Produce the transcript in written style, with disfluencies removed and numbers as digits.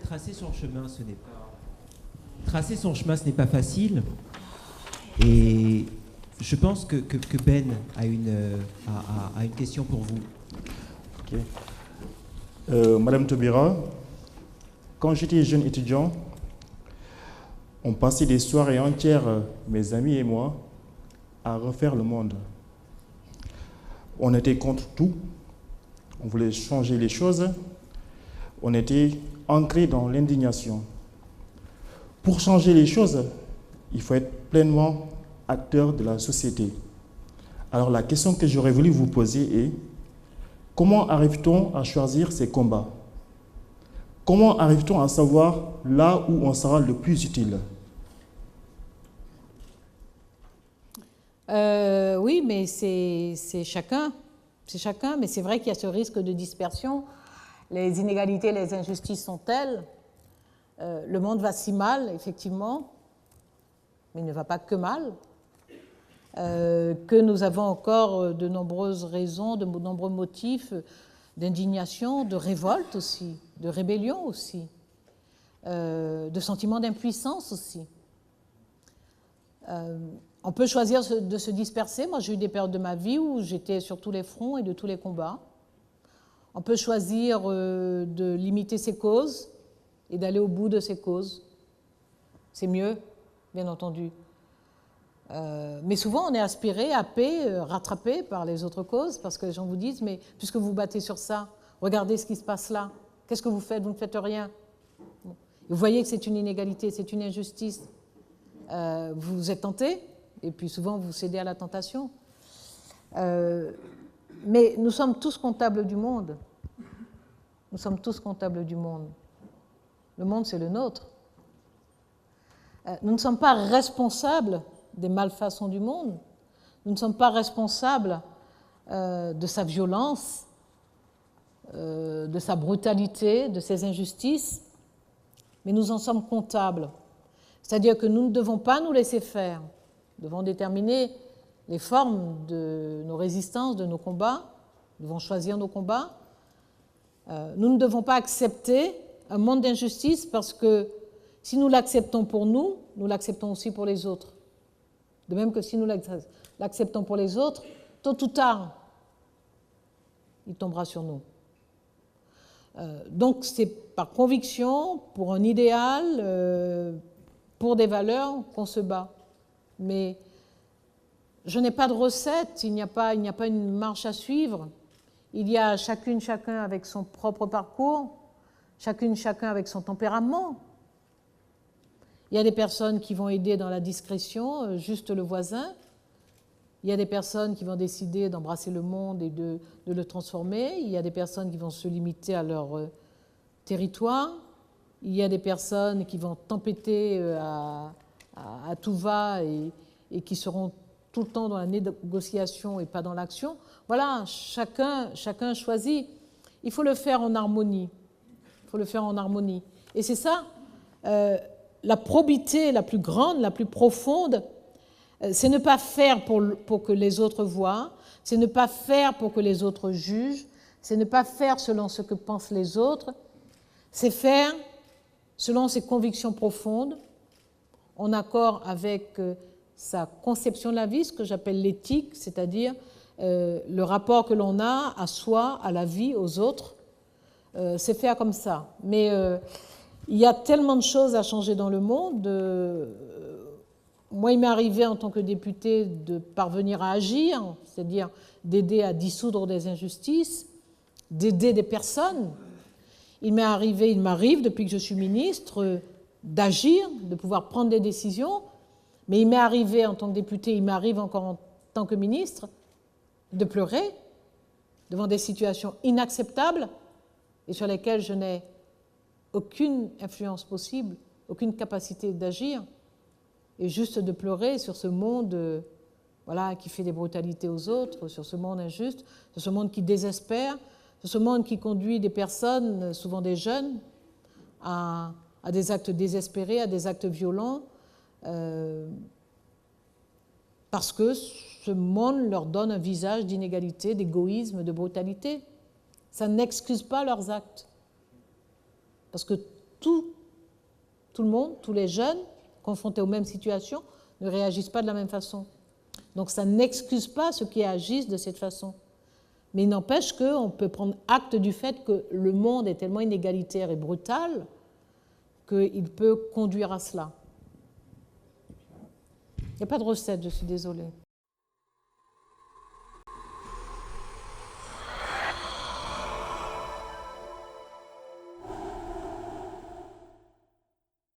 Tracer son chemin, ce n'est pas facile. Et je pense que Ben a une question pour vous. Okay. Madame Taubira, quand j'étais jeune étudiant, on passait des soirées entières, mes amis et moi, à refaire le monde. On était contre tout, on voulait changer les choses, on était ancré dans l'indignation. Pour changer les choses, il faut être pleinement acteur de la société. Alors la question que j'aurais voulu vous poser est, comment arrive-t-on à choisir ces combats? Comment arrive-t-on à savoir là où on sera le plus utile? Oui, mais c'est chacun, mais c'est vrai qu'il y a ce risque de dispersion. Les inégalités, les injustices sont telles. Le monde va si mal, effectivement, mais il ne va pas que mal, que nous avons encore de nombreuses raisons, de nombreux motifs d'indignation, de révolte aussi, de rébellion aussi, de sentiment d'impuissance aussi. On peut choisir de se disperser. Moi, j'ai eu des périodes de ma vie où j'étais sur tous les fronts et de tous les combats. On peut choisir de limiter ses causes et d'aller au bout de ses causes. C'est mieux, bien entendu. Mais souvent, on est aspiré, happé, rattrapé par les autres causes, parce que les gens vous disent, mais puisque vous battez sur ça, regardez ce qui se passe là. Qu'est-ce que vous faites? Vous ne faites rien. Bon. Vous voyez que c'est une inégalité, c'est une injustice. Vous êtes tenté, et puis souvent vous cédez à la tentation. Mais nous sommes tous comptables du monde. Nous sommes tous comptables du monde. Le monde, c'est le nôtre. Nous ne sommes pas responsables des malfaçons du monde. Nous ne sommes pas responsables de sa violence, de sa brutalité, de ses injustices, mais nous en sommes comptables. C'est-à-dire que nous ne devons pas nous laisser faire. Nous devons déterminer les formes de nos résistances, de nos combats. Nous devons choisir nos combats. Nous ne devons pas accepter un monde d'injustice parce que si nous l'acceptons pour nous, nous l'acceptons aussi pour les autres. De même que si nous l'acceptons pour les autres, tôt ou tard, il tombera sur nous. Donc c'est par conviction, pour un idéal, pour des valeurs qu'on se bat. Mais je n'ai pas de recette, il n'y a pas une marche à suivre. Il y a chacune, chacun avec son propre parcours, chacune, chacun avec son tempérament. Il y a des personnes qui vont aider dans la discrétion, juste le voisin. Il y a des personnes qui vont décider d'embrasser le monde et de le transformer. Il y a des personnes qui vont se limiter à leur territoire. Il y a des personnes qui vont tempêter à tout va et qui seront tout le temps dans la négociation et pas dans l'action. Voilà, chacun choisit. Il faut le faire en harmonie. Il faut le faire en harmonie. Et c'est ça, la probité la plus grande, la plus profonde, c'est ne pas faire pour que les autres voient, c'est ne pas faire pour que les autres jugent, c'est ne pas faire selon ce que pensent les autres, c'est faire selon ses convictions profondes, en accord avec sa conception de la vie, ce que j'appelle l'éthique, c'est-à-dire le rapport que l'on a à soi, à la vie, aux autres. C'est faire comme ça. Mais il y a tellement de choses à changer dans le monde. Moi, il m'est arrivé en tant que député de parvenir à agir, c'est-à-dire d'aider à dissoudre des injustices, d'aider des personnes. Il m'arrive, depuis que je suis ministre, d'agir, de pouvoir prendre des décisions, mais il m'est arrivé en tant que député, il m'arrive encore en tant que ministre, de pleurer devant des situations inacceptables et sur lesquelles je n'ai aucune influence possible, aucune capacité d'agir, et juste de pleurer sur ce monde qui fait des brutalités aux autres, sur ce monde injuste, sur ce monde qui désespère, sur ce monde qui conduit des personnes, souvent des jeunes, à des actes désespérés, à des actes violents, parce que ce monde leur donne un visage d'inégalité, d'égoïsme, de brutalité. Ça n'excuse pas leurs actes. Parce que tout le monde, tous les jeunes, confrontés aux mêmes situations, ne réagissent pas de la même façon. Donc ça n'excuse pas ceux qui agissent de cette façon. Mais il n'empêche qu'on peut prendre acte du fait que le monde est tellement inégalitaire et brutal qu'il peut conduire à cela. Il n'y a pas de recette, je suis désolée.